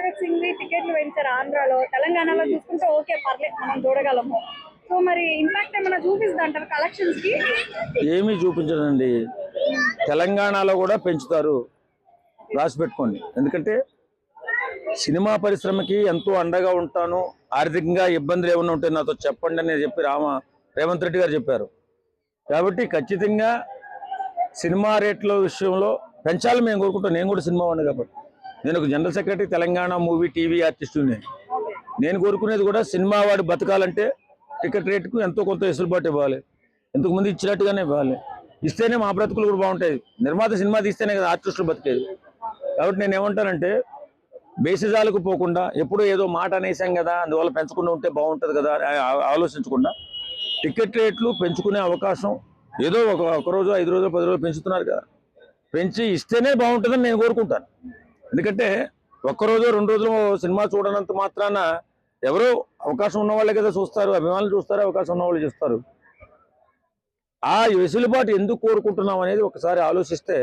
భగత్ సింగ్ టికెట్లు పెంచారు ఆంధ్రాలో. తెలంగాణలో చూసుకుంటే ఓకే పర్లేదు మనం చూడగలము. సో మరి ఇంపాక్ట్ ఏమైనా చూపిస్తుంది అంటారు కలెక్షన్స్ కి? ఏమీ చూపించదండి. తెలంగాణలో కూడా పెంచుతారు, రాసి పెట్టుకోండి. ఎందుకంటే సినిమా పరిశ్రమకి ఎంతో అండగా ఉంటాను, ఆర్థికంగా ఇబ్బందులు ఏమైనా ఉంటే నాతో చెప్పండి అని చెప్పి రేవంత్ రెడ్డి గారు చెప్పారు. కాబట్టి ఖచ్చితంగా సినిమా రేట్ల విషయంలో పెంచాలని మేము కోరుకుంటాం. నేను కూడా సినిమా వాడిని కాబట్టి, నేను ఒక general secretary, Telangana movie TV artist. నేను కోరుకునేది కూడా సినిమా వాడు బతకాలంటే టికెట్ రేటుకు ఎంతో కొంత వెసులుబాటు ఇవ్వాలి. ఇంతకుముందు ఇచ్చినట్టుగానే ఇవ్వాలి. ఇస్తేనే మా బ్రతుకులు కూడా బాగుంటాయి. నిర్మాత సినిమా తీస్తేనే కదా ఆర్టిస్టులు బతికేది. కాబట్టి నేను ఏమంటానంటే బేసిజాలకు పోకుండా ఎప్పుడూ ఏదో మాట అనేసాం కదా అందువల్ల పెంచకుండా ఉంటే బాగుంటుంది కదా ఆలోచించకుండా టికెట్ రేట్లు పెంచుకునే అవకాశం ఏదో ఒక రోజు 5 రోజులు 10 రోజులు పెంచుతున్నారు కదా, పెంచి ఇస్తేనే బాగుంటుందని నేను కోరుకుంటాను. ఎందుకంటే ఒక్కరోజు 2 రోజులు సినిమా చూడనంత మాత్రాన ఎవరో అవకాశం ఉన్న వాళ్ళే కదా చూస్తారు, అభిమానులు చూస్తారు, అవకాశం ఉన్న వాళ్ళు చూస్తారు. ఆ వెసులుబాటు ఎందుకు కోరుకుంటున్నాం అనేది ఒకసారి ఆలోచిస్తే,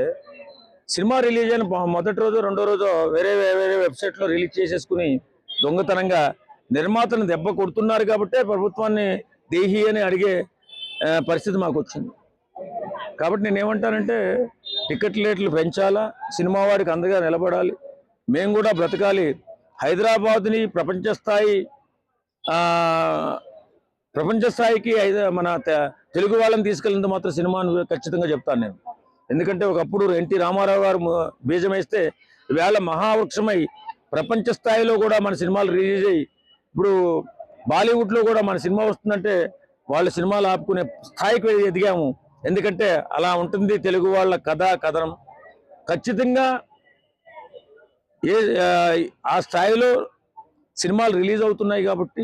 సినిమా రిలీజ్ అయిన మొదటి రోజు 2వ రోజు వేరే వెబ్సైట్లో రిలీజ్ చేసేసుకుని దొంగతనంగా నిర్మాతను దెబ్బ కొడుతున్నారు కాబట్టే ప్రభుత్వాన్ని దేహి అని అడిగే పరిస్థితి మాకు వచ్చింది. కాబట్టి నేనేమంటానంటే టికెట్ రేట్లు పెంచాలా, సినిమా వాడికి అందగా నిలబడాలి, మేము కూడా బ్రతకాలి. హైదరాబాద్ని ప్రపంచ స్థాయికి మన తెలుగు వాళ్ళని తీసుకెళ్ళినంత మాత్రం సినిమాను ఖచ్చితంగా చెప్తాను నేను. ఎందుకంటే ఒకప్పుడు ఎన్టీ రామారావు గారు బీజం వేస్తే ఈవేళ మహావృక్షమై ప్రపంచ స్థాయిలో కూడా మన సినిమాలు రిలీజ్ అయ్యి ఇప్పుడు బాలీవుడ్లో కూడా మన సినిమా వస్తుందంటే వాళ్ళ సినిమాలు ఆపుకునే స్థాయికి ఎదిగాము. ఎందుకంటే అలా ఉంటుంది తెలుగు వాళ్ళ కథనం. ఖచ్చితంగా ఆ స్థాయిలో సినిమాలు రిలీజ్ అవుతున్నాయి కాబట్టి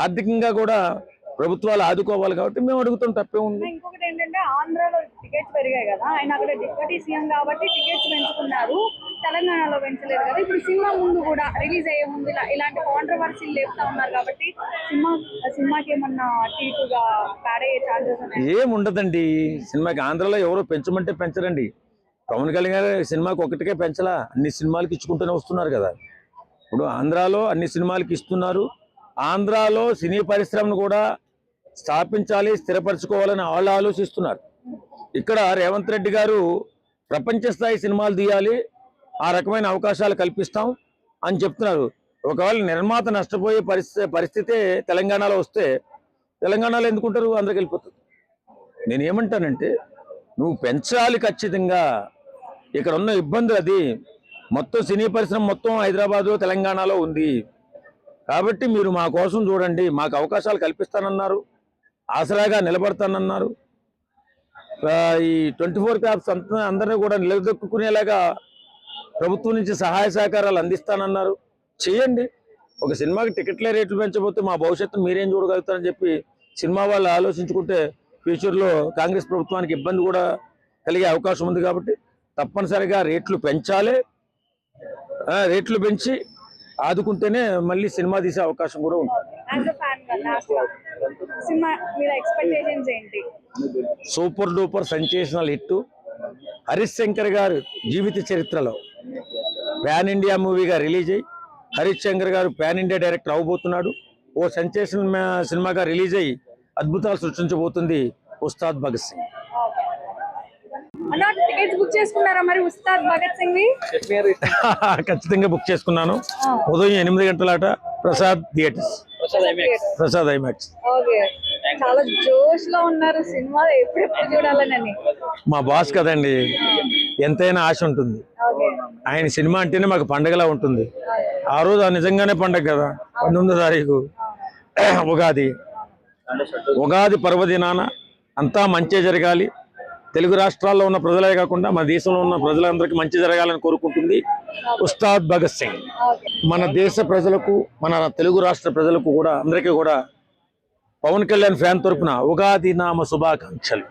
ఆర్థికంగా కూడా ప్రభుత్వాలు ఆదుకోవాలి కాబట్టి మేము అడుగుతాం, తప్పే ఉంది. ఇంకొకటి ఏంటంటే ఆంధ్రాలో టికెట్స్ పెరిగాయి కదా, ఆయన అక్కడ డిప్యూటీ సీఎం కాబట్టి టికెట్స్ పెంచుకున్నారు, తెలంగాణలో పెంచలేదు కదా. ఇప్పుడు సినిమా ముందు కూడా రిలీజ్ అయ్యే ముందు ఇలాంటి కాంట్రవర్సీలు లేపుతా ఉన్నారు కాబట్టి సినిమాకి ఏమన్నా టీటుగా పాడయ్యే ఛాన్సెస్ ఉన్నాయి? ఏముండదండి. సినిమాకి ఆంధ్రాలో ఎవరో పెంచమంటే పెంచరండి. పవన్ కళ్యాణ్ గారు సినిమాకి ఒకటికే పెంచలా, అన్ని సినిమాలకి ఇచ్చుకుంటూనే వస్తున్నారు కదా. ఇప్పుడు ఆంధ్రాలో అన్ని సినిమాలకి ఇస్తున్నారు. ఆంధ్రాలో సినీ పరిశ్రమను కూడా స్థాపించాలి, స్థిరపరచుకోవాలని వాళ్ళు ఆలోచిస్తున్నారు. ఇక్కడ రేవంత్ రెడ్డి గారు ప్రపంచ స్థాయి సినిమాలు తీయాలి, ఆ రకమైన అవకాశాలు కల్పిస్తాం అని చెప్తున్నారు. ఒకవేళ నిర్మాత నష్టపోయే పరిస్థితే తెలంగాణలో వస్తే తెలంగాణలో ఎందుకుంటారు, అందరికి వెళ్ళిపోతుంది. నేనేమంటానంటే నువ్వు పెంచాలి ఖచ్చితంగా. ఇక్కడ ఉన్న ఇబ్బంది అది. మొత్తం సినీ పరిశ్రమ మొత్తం హైదరాబాదు తెలంగాణలో ఉంది కాబట్టి మీరు మా కోసం చూడండి, మాకు అవకాశాలు కల్పిస్తానన్నారు, ఆసరాగా నిలబడతానన్నారు. ఈ 24 క్యాబ్స్ అందరినీ కూడా నిలదొక్కునేలాగా ప్రభుత్వం నుంచి సహాయ సహకారాలు అందిస్తానన్నారు. చేయండి. ఒక సినిమాకి టికెట్లే రేట్లు పెంచబోతే మా భవిష్యత్తు మీరేం చూడగలుగుతారని చెప్పి సినిమా వాళ్ళు ఆలోచించుకుంటే ఫ్యూచర్లో కాంగ్రెస్ ప్రభుత్వానికి ఇబ్బంది కూడా కలిగే అవకాశం ఉంది. కాబట్టి తప్పనిసరిగా రేట్లు పెంచాలి. రేట్లు పెంచి ఆదుకుంటేనే మళ్ళీ సినిమా తీసే అవకాశం కూడా ఉంటుంది. Super duper sensational hit Harish Shankar గారు జీవిత చరిత్రలో పాన్ ఇండియా మూవీగా రిలీజ్ అయ్యి హరీష్ శంకర్ గారు పాన్ ఇండియా డైరెక్టర్ అవబోతున్నాడు. ఓ సెన్సేషనల్ సినిమాగా రిలీజ్ అయ్యి అద్భుతాలు సృష్టించబోతుంది ఉస్తాద్ భగత్ సింగ్. టికెట్స్ బుక్ చేసుకున్నారా మరి ఉస్తాద్ భగత్ సింగ్? ఖచ్చితంగా బుక్ చేసుకున్నాను. ఉదయం 8 గంటలట ప్రసాద్ థియేటర్స్, ప్రసాద్ ఐమాక్స్. చాలా జోష్ లో ఉన్నారు, సినిమా ఎప్పుడు చూడాలని. మా బాస్ కదండి, ఎంతైనా ఆశ ఉంటుంది. ఆయన సినిమా అంటేనే మాకు పండగలా ఉంటుంది. ఆ రోజు నిజంగానే పండగ కదా, 19వ తారీఖు ఉగాది పర్వదినాన అంతా మంచి జరగాలి. తెలుగు రాష్ట్రాల్లో ఉన్న ప్రజలే కాకుండా మన దేశంలో ఉన్న ప్రజలందరికీ మంచి జరగాలని కోరుకుంటుంది ఉస్తాద్ భగత్ సింగ్. మన దేశ ప్రజలకు, మన తెలుగు రాష్ట్ర ప్రజలకు కూడా అందరికీ కూడా పవన్ కళ్యాణ్ ఫ్యాన్ తరపున ఉగాది నామ శుభాకాంక్షలు.